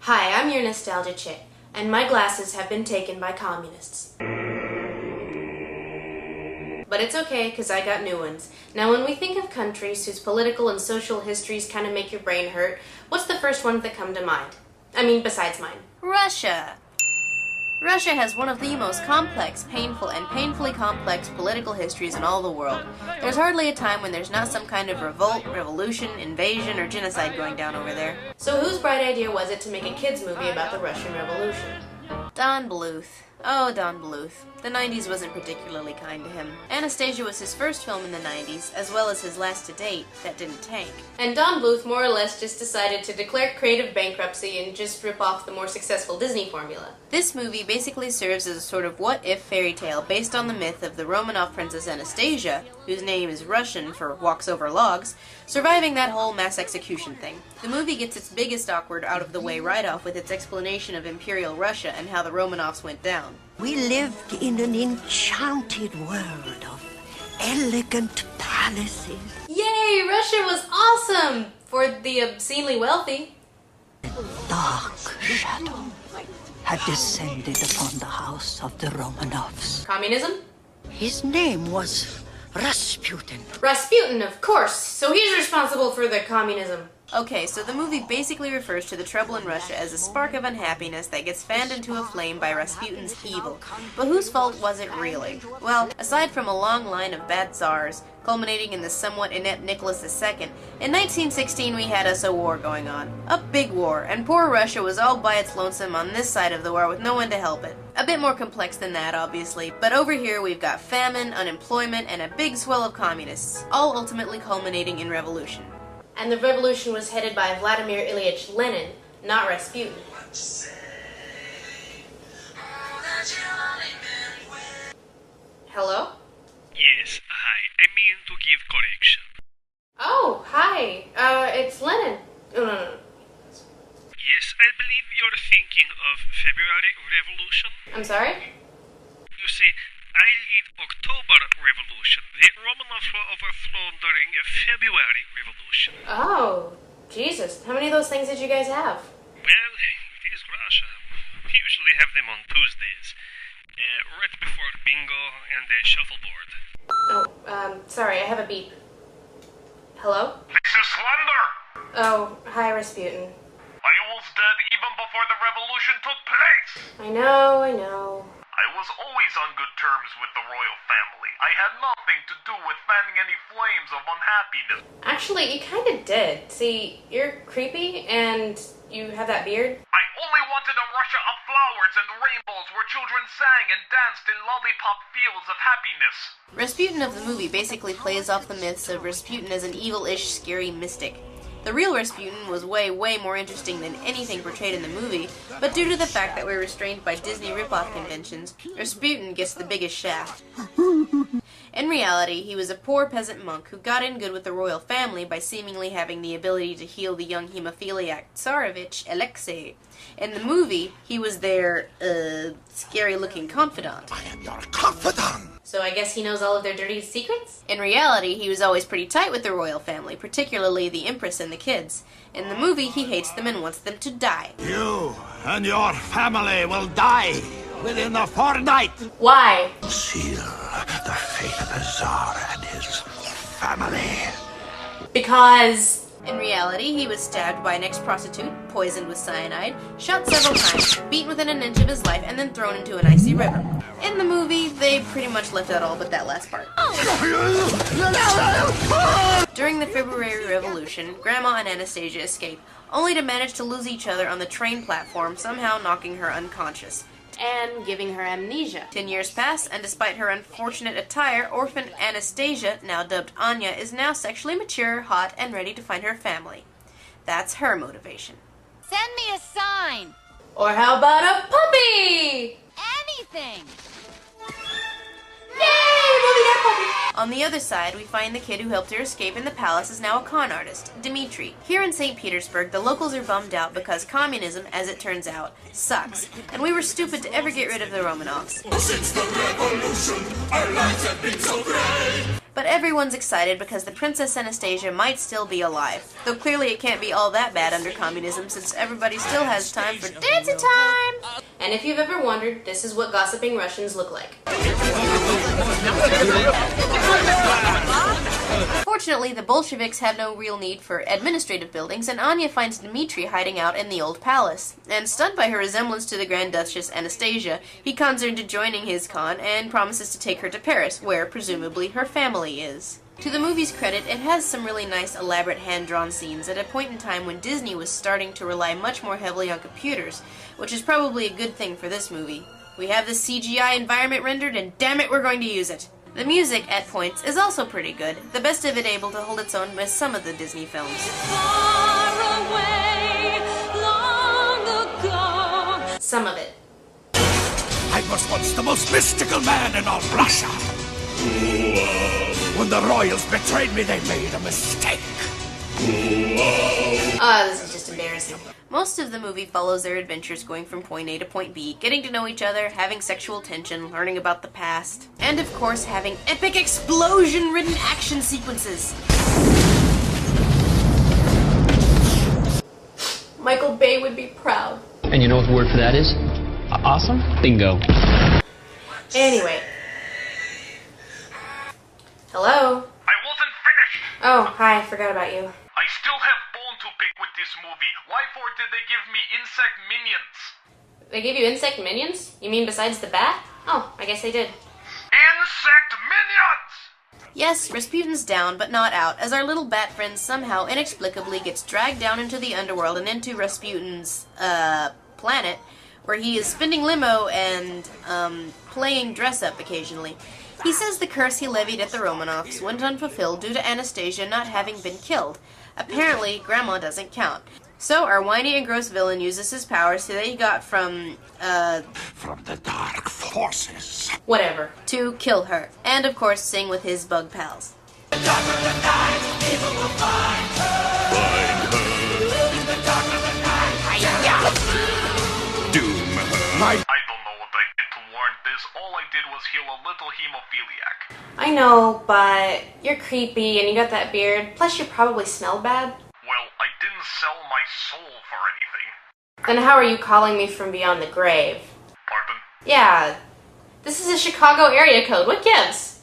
Hi, I'm your nostalgia chick, and my glasses have been taken by communists. But it's okay, because I got new ones. Now, when we think of countries whose political and social histories kind of make your brain hurt, what's the first ones that come to mind? I mean, besides mine. Russia. Russia has one of the most complex, painful, and painfully complex political histories in all the world. There's hardly a time when there's not some kind of revolt, revolution, invasion, or genocide going down over there. So whose bright idea was it to make a kids' movie about the Russian Revolution? Don Bluth. Oh, Don Bluth. The 90s wasn't particularly kind to him. Anastasia was his first film in the 90s, as well as his last to date, that didn't tank. And Don Bluth more or less just decided to declare creative bankruptcy and just rip off the more successful Disney formula. This movie basically serves as a sort of what-if fairy tale based on the myth of the Romanov princess Anastasia, whose name is Russian for walks over logs, surviving that whole mass execution thing. The movie gets its biggest awkward out of the way right off with its explanation of Imperial Russia and how the Romanovs went down. We lived in an enchanted world of elegant palaces. Yay! Russia was awesome! For the obscenely wealthy. Dark shadow had descended upon the house of the Romanovs. Communism? His name was Rasputin. Rasputin, of course! So he's responsible for the communism. Okay, so the movie basically refers to the trouble in Russia as a spark of unhappiness that gets fanned into a flame by Rasputin's evil. But whose fault was it really? Well, aside from a long line of bad tsars, culminating in the somewhat inept Nicholas II, in 1916 we had us a war going on. A big war, and poor Russia was all by its lonesome on this side of the war with no one to help it. A bit more complex than that, obviously, but over here we've got famine, unemployment, and a big swell of communists, all ultimately culminating in revolution. And the revolution was headed by Vladimir Ilyich Lenin, not Rasputin. Hello? Yes, hi. I mean to give correction. Oh, hi. It's Lenin. No. Yes, I believe you're thinking of February Revolution. I'm sorry? You see, I lead October Revolution. The Romanovs were overthrown during a February Revolution. Oh, Jesus. How many of those things did you guys have? Well, it is Russia. We usually have them on Tuesdays. Right before bingo and the shuffleboard. Oh, sorry, I have a beep. Hello? This is Slender! Oh, hi, Rasputin. I was dead even before the revolution took place! I know. I was always on good terms with the royal family. I had nothing to do with fanning any flames of unhappiness. Actually, you kind of did. See, you're creepy, and you have that beard. I only wanted a Russia of flowers and rainbows where children sang and danced in lollipop fields of happiness. Rasputin of the movie basically plays off the myths of Rasputin as an evil-ish, scary mystic. The real Rasputin was way more interesting than anything portrayed in the movie, but due to the fact that we're restrained by Disney ripoff conventions, Rasputin gets the biggest shaft. In reality, he was a poor peasant monk who got in good with the royal family by seemingly having the ability to heal the young hemophiliac Tsarevich Alexei. In the movie, he was their, scary-looking confidant. I am your confidant! So I guess he knows all of their dirty secrets? In reality, he was always pretty tight with the royal family, particularly the Empress and the kids. In the movie, he hates them and wants them to die. You and your family will die within a fortnight! Why? Seal the fate of the Tsar and his family. Because... In reality, he was stabbed by an ex-prostitute, poisoned with cyanide, shot several times, beaten within an inch of his life, and then thrown into an icy river. In the movie, they pretty much left out all but that last part. During the February Revolution, Grandma and Anastasia escape, only to manage to lose each other on the train platform, somehow knocking her unconscious. and giving her amnesia. 10 years pass, and despite her unfortunate attire, orphan Anastasia, now dubbed Anya, is now sexually mature, hot, and ready to find her family. That's her motivation. Send me a sign. Or how about a puppy? Anything. Yay! Movie got puppy! On the other side, we find the kid who helped her escape in the palace is now a con artist, Dmitri. Here in St. Petersburg, the locals are bummed out because communism, as it turns out, sucks, and we were stupid to ever get rid of the Romanovs. Since the revolution, our lives have been so great. But everyone's excited because the Princess Anastasia might still be alive. Though clearly it can't be all that bad under communism since everybody still has time for dancing time! And if you've ever wondered, this is what gossiping Russians look like. Fortunately, the Bolsheviks have no real need for administrative buildings, and Anya finds Dmitri hiding out in the old palace. And stunned by her resemblance to the Grand Duchess Anastasia, he cons her into joining his con and promises to take her to Paris, where presumably her family is. To the movie's credit, it has some really nice, elaborate hand-drawn scenes at a point in time when Disney was starting to rely much more heavily on computers, which is probably a good thing for this movie. We have this CGI environment rendered, and damn it, we're going to use it! The music, at points, is also pretty good, the best of it able to hold its own with some of the Disney films. Some of it. I was once the most mystical man in all Russia. When the royals betrayed me, they made a mistake. This is just embarrassing. Most of the movie follows their adventures going from point A to point B, getting to know each other, having sexual tension, learning about the past, and of course having epic explosion-ridden action sequences. Michael Bay would be proud. And you know what the word for that is? Awesome? Bingo. Anyway. Hello? I wasn't finished! Oh, hi, forgot about you. I still have bone to pick with this movie. Why for did they give me insect minions? They gave you insect minions? You mean besides the bat? Oh, I guess they did. Insect minions! Yes, Rasputin's down, but not out, as our little bat friend somehow inexplicably gets dragged down into the underworld and into Rasputin's, planet, where he is spinning limo and, playing dress-up occasionally. He says the curse he levied at the Romanovs went unfulfilled due to Anastasia not having been killed. Apparently, Grandma doesn't count. So our whiny and gross villain uses his powers that he got from the dark forces. Whatever. to kill her. And of course, sing with his bug pals. I don't know what I did to warrant this. All I did was heal a little hemophiliac. I know, but you're creepy and you got that beard. Plus, you probably smell bad. Well, I didn't sell my soul for anything. Then how are you calling me from beyond the grave? Pardon? Yeah, this is a Chicago area code. What gives?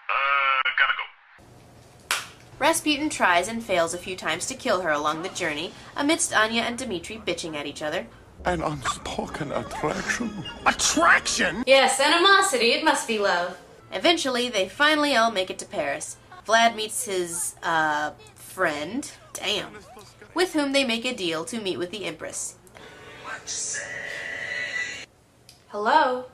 Gotta go. Rasputin tries and fails a few times to kill her along the journey, amidst Anya and Dmitri bitching at each other. An unspoken attraction. Attraction? Yes, animosity. It must be love. Eventually, they finally all make it to Paris. Vlad meets his, friend, damn, with whom they make a deal to meet with the Empress. Hello?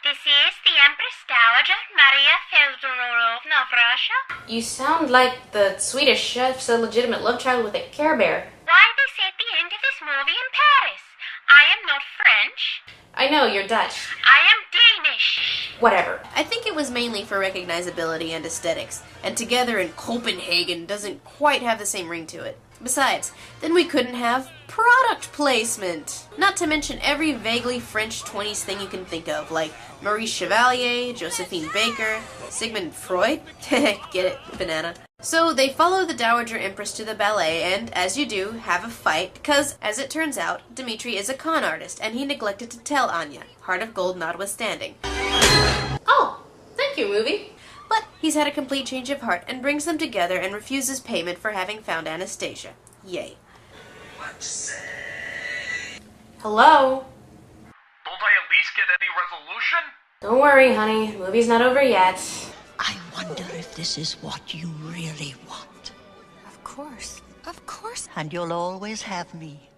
This is the Empress Dowager Maria Feodorovna of Russia. You sound like the Swedish chef's illegitimate love child with a Care Bear. Why this at the end of this movie in Paris? I am not French. I know, you're Dutch. I am Danish. Whatever. I think it was mainly for recognizability and aesthetics, and together in Copenhagen doesn't quite have the same ring to it. Besides, then we couldn't have product placement. Not to mention every vaguely French 20s thing you can think of, like Maurice Chevalier, Josephine Baker, Sigmund Freud. Get it, banana. So they follow the Dowager Empress to the ballet and, as you do, have a fight because, as it turns out, Dmitri is a con artist and he neglected to tell Anya, heart of gold notwithstanding. Oh, thank you, movie. But he's had a complete change of heart and brings them together and refuses payment for having found Anastasia. Yay. Hello? Don't I at least get any resolution? Don't worry, honey. The movie's not over yet. I wonder if this is what you really want. Of course. Of course. And you'll always have me.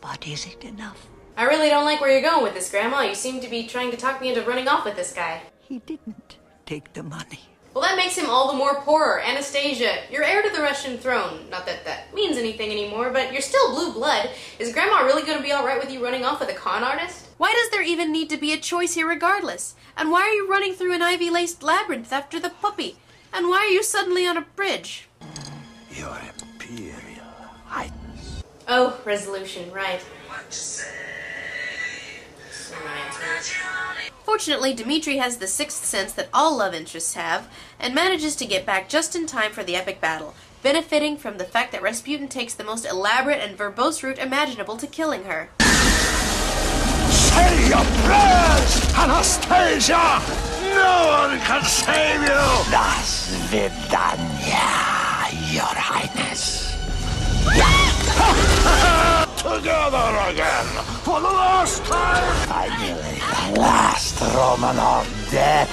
But is it enough? I really don't like where you're going with this, Grandma. You seem to be trying to talk me into running off with this guy. He didn't take the money. Well, that makes him all the more poorer. Anastasia, you're heir to the Russian throne. Not that that means anything anymore, but you're still blue blood. Is Grandma really going to be alright with you running off with a con artist? Why does there even need to be a choice here regardless? And why are you running through an ivy-laced labyrinth after the puppy? And why are you suddenly on a bridge? Your Imperial Highness. Oh, resolution, right. So many answers. Fortunately, Dmitri has the sixth sense that all love interests have, and manages to get back just in time for the epic battle, benefiting from the fact that Rasputin takes the most elaborate and verbose route imaginable to killing her. Say your prayers, Anastasia! No one can save you! Das Vidania, Your Highness. Together again, for the last time! Finally, the last Romanov dead.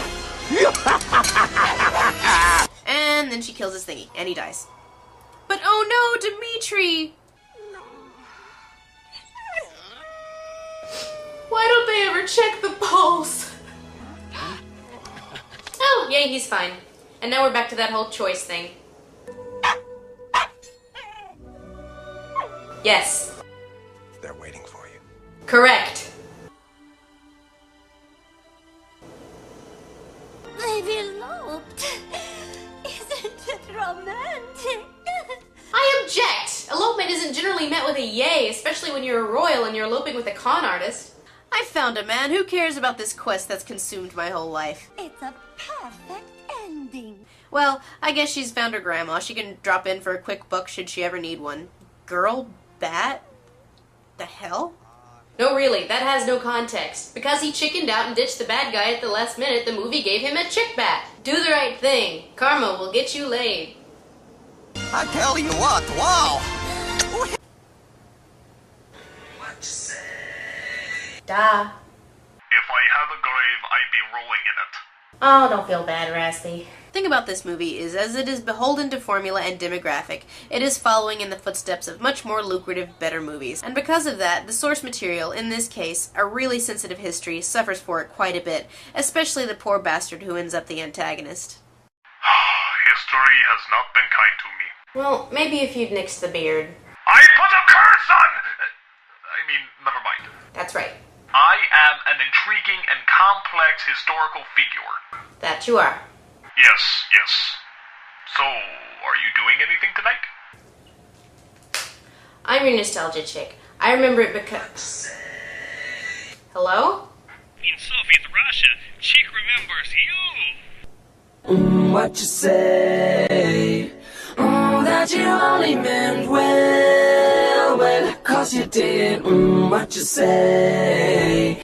And then she kills his thingy, and he dies. But oh no, Dmitri! Why don't they ever check the pulse? Oh, yay, he's fine. And now we're back to that whole choice thing. Yes. They're waiting for you. Correct. They've eloped. Isn't it romantic? I object! Elopement isn't generally met with a yay, especially when you're a royal and you're eloping with a con artist. I found a man. Who cares about this quest that's consumed my whole life? It's a perfect ending. Well, I guess she's found her grandma. She can drop in for a quick buck should she ever need one. Girl? Bat? The hell? No, really, that has no context. Because he chickened out and ditched the bad guy at the last minute, the movie gave him a chick bat. Do the right thing. Karma will get you laid. I tell you what, wow! Da. If I had a grave, I'd be rolling in it. Oh, don't feel bad, Raspy. The thing about this movie is, as it is beholden to formula and demographic, it is following in the footsteps of much more lucrative, better movies. And because of that, the source material, in this case, a really sensitive history, suffers for it quite a bit, especially the poor bastard who ends up the antagonist. History has not been kind to me. Well, maybe if you'd nixed the beard. I put a curse on... never mind. That's right. I am an intriguing and complex historical figure. That you are. Yes, yes. So, are you doing anything tonight? I'm your nostalgia chick. I remember it because... Hello? In Soviet Russia, chick remembers you. What you say? That you only meant well, 'cause you did. What you say?